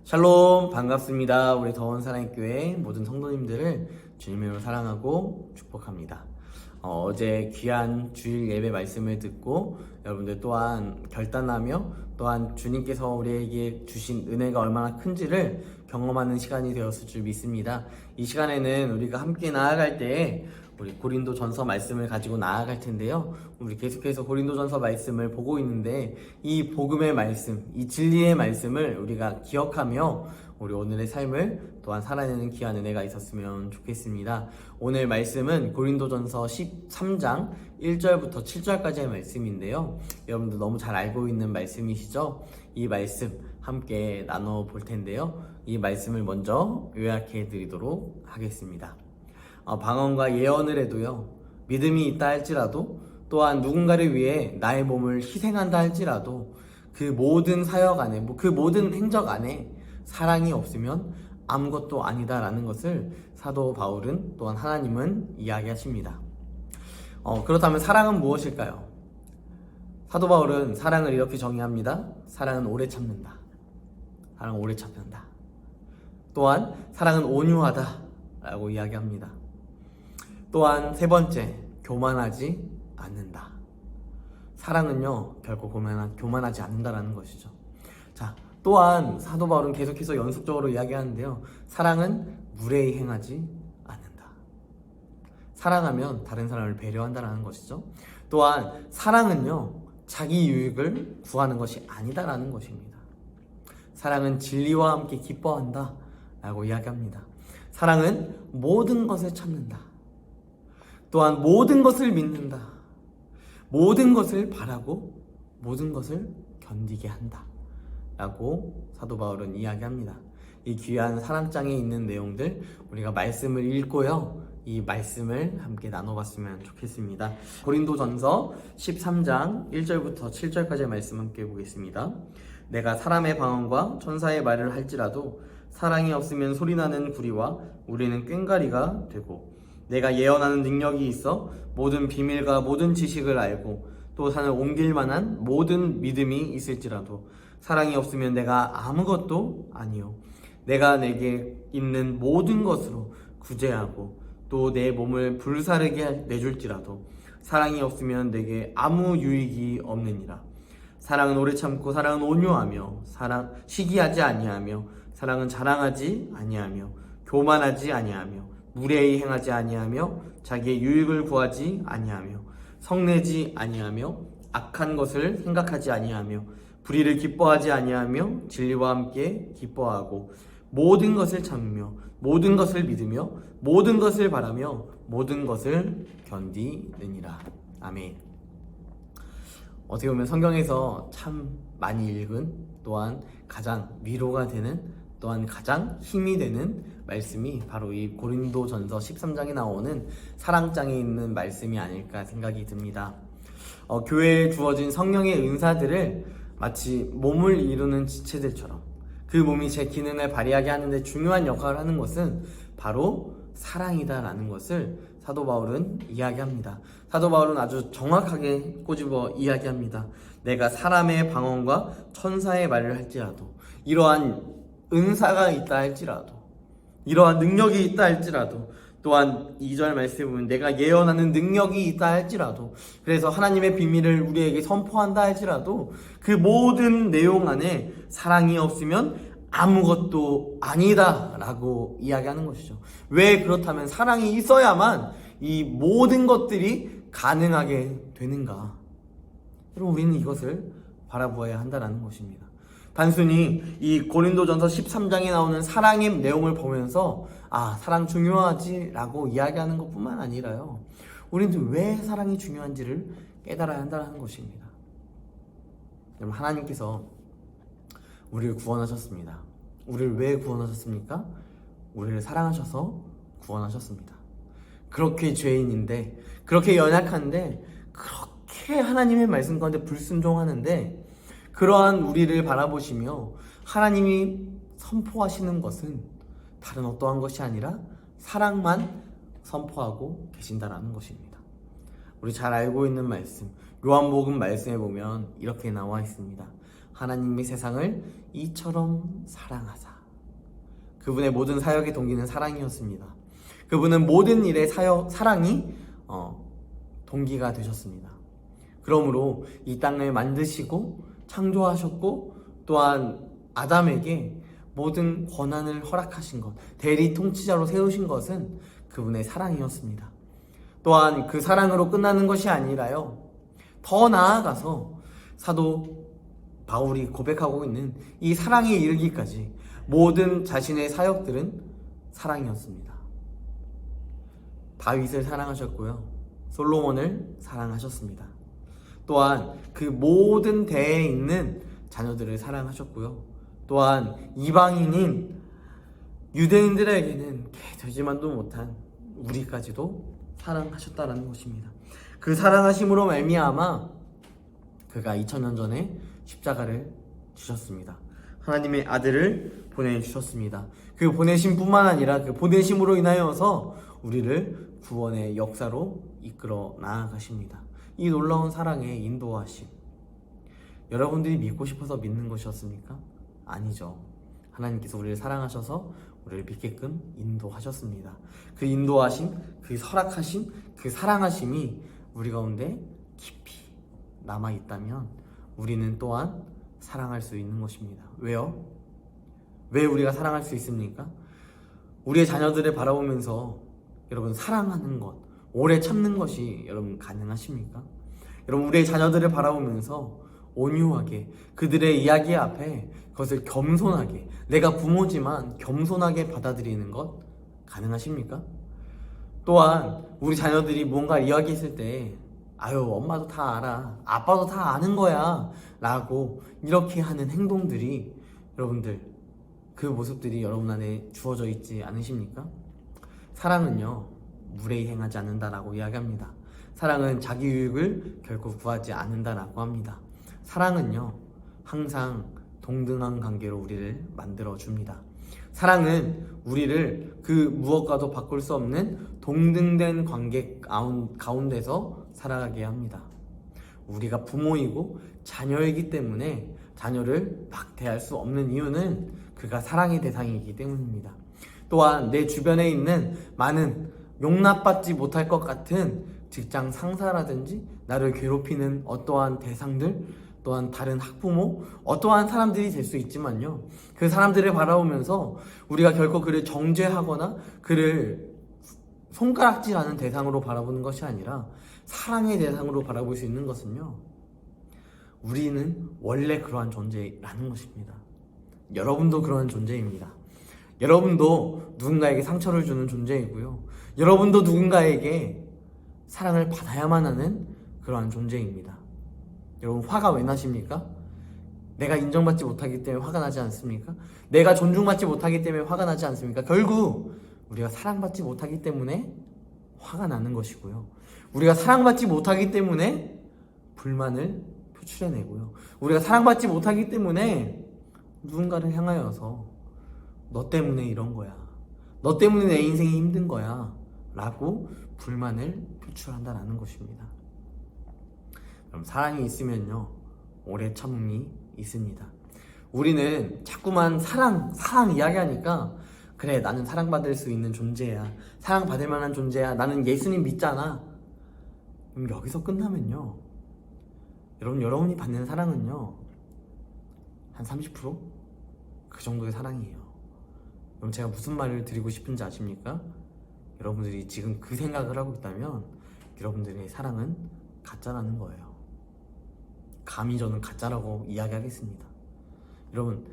샬롬, 반갑습니다. 우리 더원 사랑의 교회 모든 성도님들을 주님으로 사랑하고 축복합니다. 어제 귀한 주일 예배 말씀을 듣고 여러분들 또한 결단하며 또한 주님께서 우리에게 주신 은혜가 얼마나 큰지를 경험하는 시간이 되었을 줄 믿습니다. 이 시간에는 우리가 함께 나아갈 때에 우리 고린도전서 말씀을 가지고 나아갈 텐데요. 우리 계속해서 고린도전서 말씀을 보고 있는데 이 복음의 말씀, 이 진리의 말씀을 우리가 기억하며 우리 오늘의 삶을 또한 살아내는 귀한 은혜가 있었으면 좋겠습니다. 오늘 말씀은 고린도전서 13장 1절부터 7절까지의 말씀인데요. 여러분들 너무 잘 알고 있는 말씀이시죠? 이 말씀 함께 나눠볼 텐데요. 이 말씀을 먼저 요약해 드리도록 하겠습니다. 방언과 예언을 해도요, 믿음이 있다 할지라도 또한 누군가를 위해 나의 몸을 희생한다 할지라도 그 모든 사역 안에, 그 모든 행적 안에 사랑이 없으면 아무것도 아니다라는 것을 사도 바울은 또한 하나님은 이야기하십니다. 그렇다면 사랑은 무엇일까요? 사도 바울은 사랑을 이렇게 정의합니다. 사랑은 오래 참는다. 사랑은 오래 참는다. 또한 사랑은 온유하다 라고 이야기합니다. 또한 세 번째, 교만하지 않는다. 사랑은요, 결코 교만하지 않는다라는 것이죠. 자, 또한 사도 바울은 계속해서 연속적으로 이야기하는데요. 사랑은 무례히 행하지 않는다. 사랑하면 다른 사람을 배려한다라는 것이죠. 또한 사랑은요, 자기 유익을 구하는 것이 아니다라는 것입니다. 사랑은 진리와 함께 기뻐한다 라고 이야기합니다. 사랑은 모든 것을 참는다. 또한 모든 것을 믿는다. 모든 것을 바라고 모든 것을 견디게 한다 라고 사도 바울은 이야기합니다. 이 귀한 사랑장에 있는 내용들 우리가 말씀을 읽고요, 이 말씀을 함께 나눠봤으면 좋겠습니다. 고린도전서 13장 1절부터 7절까지의 말씀 함께 보겠습니다. 내가 사람의 방언과 천사의 말을 할지라도 사랑이 없으면 소리나는 구리와 우리는 꽹과리가 되고, 내가 예언하는 능력이 있어 모든 비밀과 모든 지식을 알고 또 산을 옮길 만한 모든 믿음이 있을지라도 사랑이 없으면 내가 아무것도 아니요, 내가 내게 있는 모든 것으로 구제하고 또 내 몸을 불사르게 내줄지라도 사랑이 없으면 내게 아무 유익이 없느니라. 사랑은 오래 참고 사랑은 온유하며 시기하지 아니하며 사랑은 자랑하지 아니하며 교만하지 아니하며 무례히 행하지 아니하며 자기의 유익을 구하지 아니하며 성내지 아니하며 악한 것을 생각하지 아니하며 불의를 기뻐하지 아니하며 진리와 함께 기뻐하고 모든 것을 참으며 모든 것을 믿으며 모든 것을 바라며 모든 것을 견디느니라. 아멘. 어떻게 보면 성경에서 참 많이 읽은, 또한 가장 위로가 되는, 또한 가장 힘이 되는 말씀이 바로 이 고린도전서 13장에 나오는 사랑장에 있는 말씀이 아닐까 생각이 듭니다. 교회에 주어진 성령의 은사들을 마치 몸을 이루는 지체들처럼 그 몸이 제 기능을 발휘하게 하는데 중요한 역할을 하는 것은 바로 사랑이다라는 것을 사도 바울은 이야기합니다. 사도 바울은 아주 정확하게 꼬집어 이야기합니다. 내가 사람의 방언과 천사의 말을 할지라도, 이러한 은사가 있다 할지라도, 이러한 능력이 있다 할지라도, 또한 2절 말씀에 보면 내가 예언하는 능력이 있다 할지라도, 그래서 하나님의 비밀을 우리에게 선포한다 할지라도 그 모든 내용 안에 사랑이 없으면 아무것도 아니다 라고 이야기하는 것이죠. 왜 그렇다면 사랑이 있어야만 이 모든 것들이 가능하게 되는가? 여러분, 우리는 이것을 바라보아야 한다는 것입니다. 단순히 이 고린도전서 13장에 나오는 사랑의 내용을 보면서 사랑 중요하지 라고 이야기하는 것뿐만 아니라요, 우리는 왜 사랑이 중요한지를 깨달아야 한다는 것입니다. 여러분, 하나님께서 우리를 구원하셨습니다. 우리를 왜 구원하셨습니까? 우리를 사랑하셔서 구원하셨습니다. 그렇게 죄인인데, 그렇게 연약한데, 그렇게 하나님의 말씀 가운데 불순종하는데, 그러한 우리를 바라보시며 하나님이 선포하시는 것은 다른 어떠한 것이 아니라 사랑만 선포하고 계신다라는 것입니다. 우리 잘 알고 있는 말씀, 요한복음 말씀에 보면 이렇게 나와 있습니다. 하나님이 세상을 이처럼 사랑하사. 그분의 모든 사역의 동기는 사랑이었습니다. 그분은 모든 일의 사랑이 동기가 되셨습니다. 그러므로 이 땅을 만드시고 창조하셨고 또한 아담에게 모든 권한을 허락하신 것, 대리 통치자로 세우신 것은 그분의 사랑이었습니다. 또한 그 사랑으로 끝나는 것이 아니라요, 더 나아가서 사도 바울이 고백하고 있는 이 사랑에 이르기까지 모든 자신의 사역들은 사랑이었습니다. 다윗을 사랑하셨고요, 솔로몬을 사랑하셨습니다. 또한 그 모든 대에 있는 자녀들을 사랑하셨고요, 또한 이방인인 유대인들에게는 되지만도 못한 우리까지도 사랑하셨다라는 것입니다. 그 사랑하심으로 말미암아 그가 2000년 전에 십자가를 주셨습니다. 하나님의 아들을 보내주셨습니다. 그 보내심뿐만 아니라 그 보내심으로 인하여서 우리를 구원의 역사로 이끌어 나아가십니다. 이 놀라운 사랑의 인도하심, 여러분들이 믿고 싶어서 믿는 것이었습니까? 아니죠. 하나님께서 우리를 사랑하셔서 우리를 믿게끔 인도하셨습니다. 그 인도하심, 그 설악하심, 그 사랑하심이 우리 가운데 깊이 남아있다면 우리는 또한 사랑할 수 있는 것입니다. 왜요? 왜 우리가 사랑할 수 있습니까? 우리의 자녀들을 바라보면서 여러분 사랑하는 것, 오래 참는 것이 여러분 가능하십니까? 여러분 우리의 자녀들을 바라보면서 온유하게 그들의 이야기 앞에 그것을 겸손하게, 내가 부모지만 겸손하게 받아들이는 것 가능하십니까? 또한 우리 자녀들이 뭔가 이야기했을 때 아유 엄마도 다 알아, 아빠도 다 아는 거야 라고 이렇게 하는 행동들이, 여러분들 그 모습들이 여러분 안에 주어져 있지 않으십니까? 사랑은요 무례히 행하지 않는다라고 이야기합니다. 사랑은 자기 유익을 결코 구하지 않는다라고 합니다. 사랑은요 항상 동등한 관계로 우리를 만들어줍니다. 사랑은 우리를 그 무엇과도 바꿀 수 없는 동등된 관계 가운데서 살아가게 합니다. 우리가 부모이고 자녀이기 때문에 자녀를 박대할 수 없는 이유는 그가 사랑의 대상이기 때문입니다. 또한 내 주변에 있는 많은 용납받지 못할 것 같은 직장 상사라든지 나를 괴롭히는 어떠한 대상들, 또한 다른 학부모, 어떠한 사람들이 될 수 있지만요, 그 사람들을 바라보면서 우리가 결코 그를 정죄하거나 그를 손가락질하는 대상으로 바라보는 것이 아니라 사랑의 대상으로 바라볼 수 있는 것은요, 우리는 원래 그러한 존재라는 것입니다. 여러분도 그러한 존재입니다. 여러분도 누군가에게 상처를 주는 존재이고요, 여러분도 누군가에게 사랑을 받아야만 하는 그러한 존재입니다. 여러분 화가 왜 나십니까? 내가 인정받지 못하기 때문에 화가 나지 않습니까? 내가 존중받지 못하기 때문에 화가 나지 않습니까? 결국 우리가 사랑받지 못하기 때문에 화가 나는 것이고요, 우리가 사랑받지 못하기 때문에 불만을 표출해내고요, 우리가 사랑받지 못하기 때문에 누군가를 향하여서 너 때문에 이런 거야, 너 때문에 내 인생이 힘든 거야 라고 불만을 표출한다는 것입니다. 그럼 사랑이 있으면요 오래 참음이 있습니다. 우리는 자꾸만 사랑 이야기하니까 그래 나는 사랑받을 수 있는 존재야, 사랑받을 만한 존재야, 나는 예수님 믿잖아. 그럼 여기서 끝나면요 여러분이 받는 사랑은요 한 30%? 그 정도의 사랑이에요. 그럼 제가 무슨 말을 드리고 싶은지 아십니까? 여러분들이 지금 그 생각을 하고 있다면 여러분들의 사랑은 가짜라는 거예요. 감히 저는 가짜라고 이야기하겠습니다. 여러분,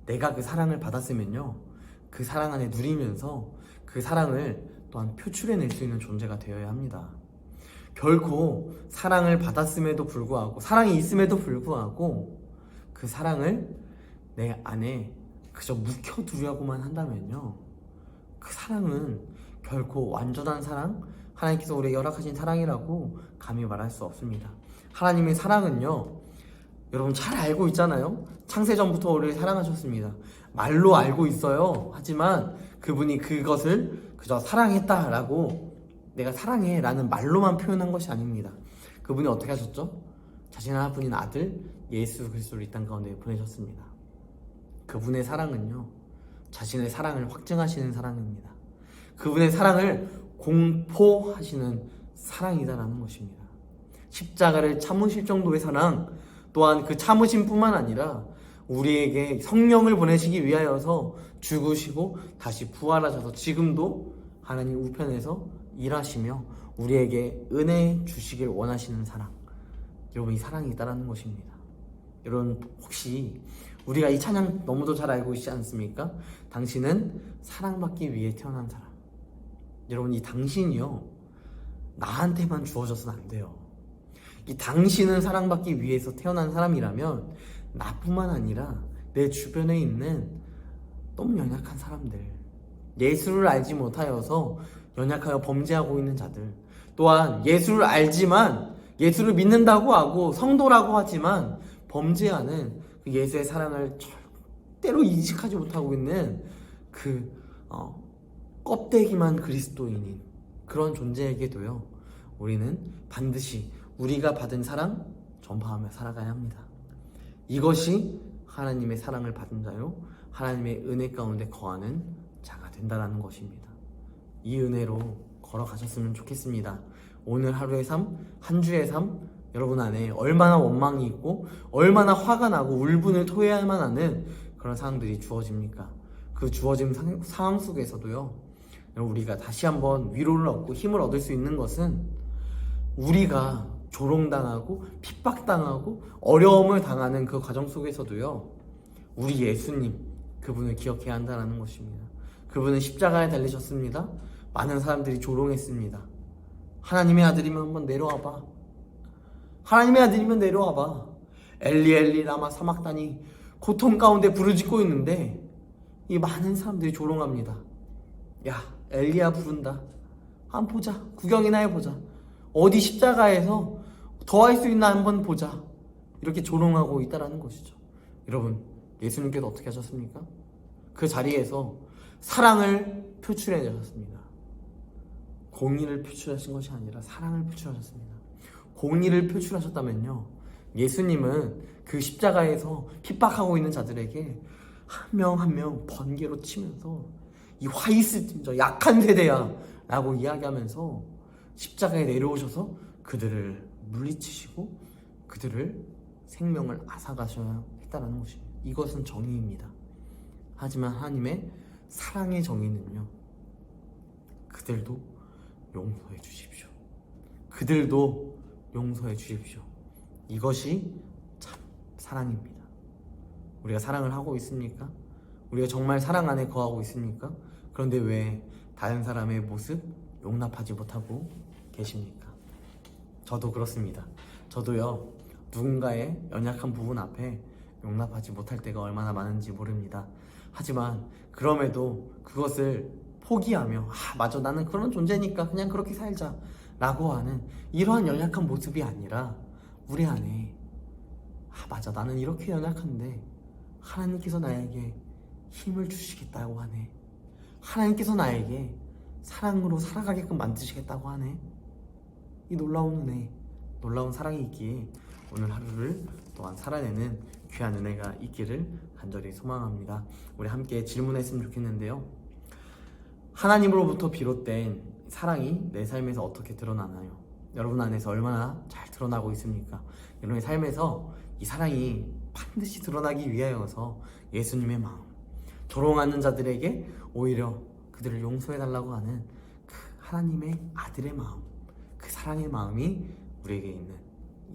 내가 그 사랑을 받았으면요 그 사랑 안에 누리면서 그 사랑을 또한 표출해낼 수 있는 존재가 되어야 합니다. 결코 사랑을 받았음에도 불구하고, 사랑이 있음에도 불구하고 그 사랑을 내 안에 그저 묵혀두려고만 한다면요 그 사랑은 결코 완전한 사랑, 하나님께서 우리에게 허락하신 사랑이라고 감히 말할 수 없습니다. 하나님의 사랑은요 여러분 잘 알고 있잖아요. 창세전부터 우리를 사랑하셨습니다. 말로 알고 있어요. 하지만 그분이 그것을 그저 사랑했다라고, 내가 사랑해 라는 말로만 표현한 것이 아닙니다. 그분이 어떻게 하셨죠? 자신 하나뿐인 아들 예수 그리스도를 이 땅 가운데 보내셨습니다. 그분의 사랑은요 자신의 사랑을 확증하시는 사랑입니다. 그분의 사랑을 공포하시는 사랑이다라는 것입니다. 십자가를 참으실 정도의 사랑, 또한 그 참으심뿐만 아니라 우리에게 성령을 보내시기 위하여서 죽으시고 다시 부활하셔서 지금도 하나님 우편에서 일하시며 우리에게 은혜 주시길 원하시는 사랑, 여러분 이 사랑이 있다라는 것입니다. 여러분 혹시 우리가 이 찬양 너무도 잘 알고 있지 않습니까? 당신은 사랑받기 위해 태어난 사람. 여러분 이 당신이요 나한테만 주어져서는 안 돼요. 이 당신은 사랑받기 위해서 태어난 사람이라면 나뿐만 아니라 내 주변에 있는 너무 연약한 사람들, 예수를 알지 못하여서 연약하여 범죄하고 있는 자들, 또한 예수를 알지만 예수를 믿는다고 하고 성도라고 하지만 범죄하는 그 예수의 사랑을 절대로 인식하지 못하고 있는 그 껍데기만 그리스도인인 그런 존재에게도요 우리는 반드시 우리가 받은 사랑 전파하며 살아가야 합니다. 이것이 하나님의 사랑을 받은 자요 하나님의 은혜 가운데 거하는 자가 된다는 것입니다. 이 은혜로 걸어가셨으면 좋겠습니다. 오늘 하루의 삶, 한 주의 삶, 여러분 안에 얼마나 원망이 있고 얼마나 화가 나고 울분을 토해야만 하는 그런 상황들이 주어집니까? 그 주어진 상황 속에서도요 우리가 다시 한번 위로를 얻고 힘을 얻을 수 있는 것은 우리가 조롱당하고 핍박당하고 어려움을 당하는 그 과정 속에서도요 우리 예수님 그분을 기억해야 한다는 것입니다. 그분은 십자가에 달리셨습니다. 많은 사람들이 조롱했습니다. 하나님의 아들이면 한번 내려와봐. 하나님의 아들이면 내려와봐. 엘리 엘리 라마 사막다니 고통 가운데 부르짖고 있는데 이 많은 사람들이 조롱합니다. 야 엘리야 부른다. 한번 보자. 구경이나 해보자. 어디 십자가에서 더 할 수 있나 한번 보자. 이렇게 조롱하고 있다라는 것이죠. 여러분 예수님께서 어떻게 하셨습니까? 그 자리에서 사랑을 표출해 내셨습니다. 공의를 표출하신 것이 아니라 사랑을 표출하셨습니다. 공의를 표출하셨다면요 예수님은 그 십자가에서 핍박하고 있는 자들에게 한 명 한 명 번개로 치면서 이 화이스틴저 약한 세대야 라고 이야기하면서 십자가에 내려오셔서 그들을 물리치시고 그들을 생명을 앗아가셔야 했다는 것입니다. 이것은 정의입니다. 하지만 하나님의 사랑의 정의는요 그들도 용서해 주십시오. 그들도 용서해 주십시오. 이것이 참 사랑입니다. 우리가 사랑을 하고 있습니까? 우리가 정말 사랑 안에 거하고 있습니까? 그런데 왜 다른 사람의 모습 용납하지 못하고 계십니까? 저도 그렇습니다. 저도요 누군가의 연약한 부분 앞에 용납하지 못할 때가 얼마나 많은지 모릅니다. 하지만 그럼에도 그것을 포기하며 맞아 나는 그런 존재니까 그냥 그렇게 살자 라고 하는 이러한 연약한 모습이 아니라 우리 안에 맞아 나는 이렇게 연약한데 하나님께서 나에게 힘을 주시겠다고 하네. 하나님께서 나에게 사랑으로 살아가게끔 만드시겠다고 하네. 이 놀라운 은혜, 놀라운 사랑이 있기에 오늘 하루를 또한 살아내는 귀한 은혜가 있기를 간절히 소망합니다. 우리 함께 질문했으면 좋겠는데요. 하나님으로부터 비롯된 사랑이 내 삶에서 어떻게 드러나나요? 여러분 안에서 얼마나 잘 드러나고 있습니까? 여러분의 삶에서 이 사랑이 반드시 드러나기 위하여서 예수님의 마음, 조롱하는 자들에게 오히려 그들을 용서해달라고 하는 그 하나님의 아들의 마음, 그 사랑의 마음이 우리에게 있는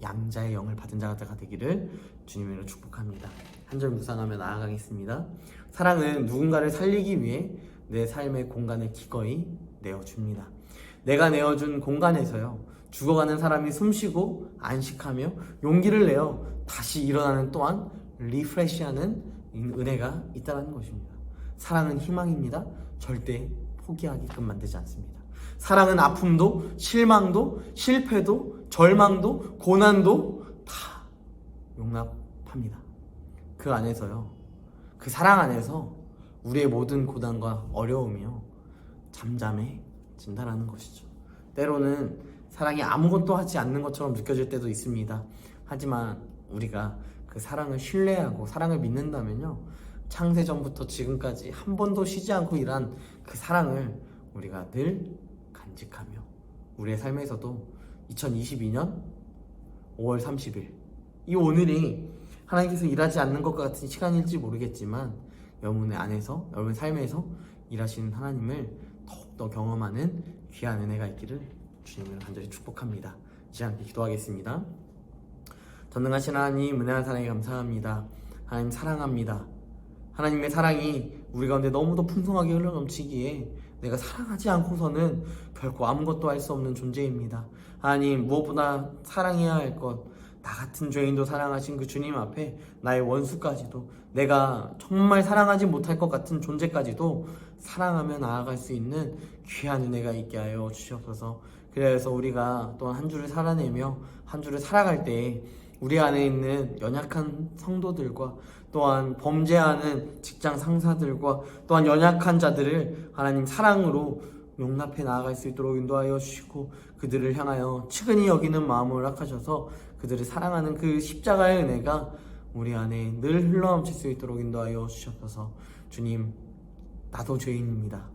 양자의 영을 받은 자가 되기를 주님으로 축복합니다. 한 절 묵상하며 나아가겠습니다. 사랑은 누군가를 살리기 위해 내 삶의 공간을 기꺼이 내어줍니다. 내가 내어준 공간에서요 죽어가는 사람이 숨쉬고 안식하며 용기를 내어 다시 일어나는 또한 리프레시하는 은혜가 있다는 것입니다. 사랑은 희망입니다. 절대 포기하게끔 만들지 않습니다. 사랑은 아픔도 실망도 실패도 절망도 고난도 다 용납합니다. 그 안에서요 그 사랑 안에서 우리의 모든 고난과 어려움이요 잠잠해진다라는 것이죠. 때로는 사랑이 아무것도 하지 않는 것처럼 느껴질 때도 있습니다. 하지만 우리가 그 사랑을 신뢰하고 사랑을 믿는다면요 창세전부터 지금까지 한 번도 쉬지 않고 일한 그 사랑을 우리가 늘 간직하며 우리의 삶에서도 2022년 5월 30일 이 오늘이 하나님께서 일하지 않는 것 같은 시간일지 모르겠지만 여러분의 안에서 여러분의 삶에서 일하시는 하나님을 더욱더 경험하는 귀한 은혜가 있기를 주님을 간절히 축복합니다. 이제 함께 기도하겠습니다. 전능하신 하나님, 은혜한 사랑에 감사합니다. 하나님 사랑합니다. 하나님의 사랑이 우리 가운데 너무도 풍성하게 흘러넘치기에 내가 사랑하지 않고서는 결코 아무것도 할 수 없는 존재입니다. 하나님, 무엇보다 사랑해야 할 것, 나 같은 죄인도 사랑하신 그 주님 앞에 나의 원수까지도, 내가 정말 사랑하지 못할 것 같은 존재까지도 사랑하며 나아갈 수 있는 귀한 은혜가 있게 하여 주시옵소서. 그래서 우리가 또한 한 주를 살아내며 한 주를 살아갈 때 우리 안에 있는 연약한 성도들과 또한 범죄하는 직장 상사들과 또한 연약한 자들을 하나님 사랑으로 용납해 나아갈 수 있도록 인도하여 주시고, 그들을 향하여 측은히 여기는 마음을 허락하셔서 그들을 사랑하는 그 십자가의 은혜가 우리 안에 늘 흘러넘칠 수 있도록 인도하여 주시옵소서. 주님, 나도 죄인입니다.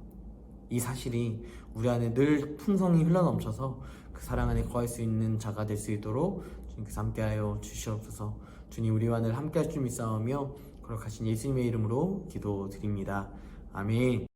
이 사실이 우리 안에 늘 풍성히 흘러넘쳐서 그 사랑 안에 거할 수 있는 자가 될 수 있도록 주님께서 함께하여 주시옵소서. 주님, 우리와 늘 함께할 줄 믿사오며 거룩하신 예수님의 이름으로 기도드립니다. 아멘.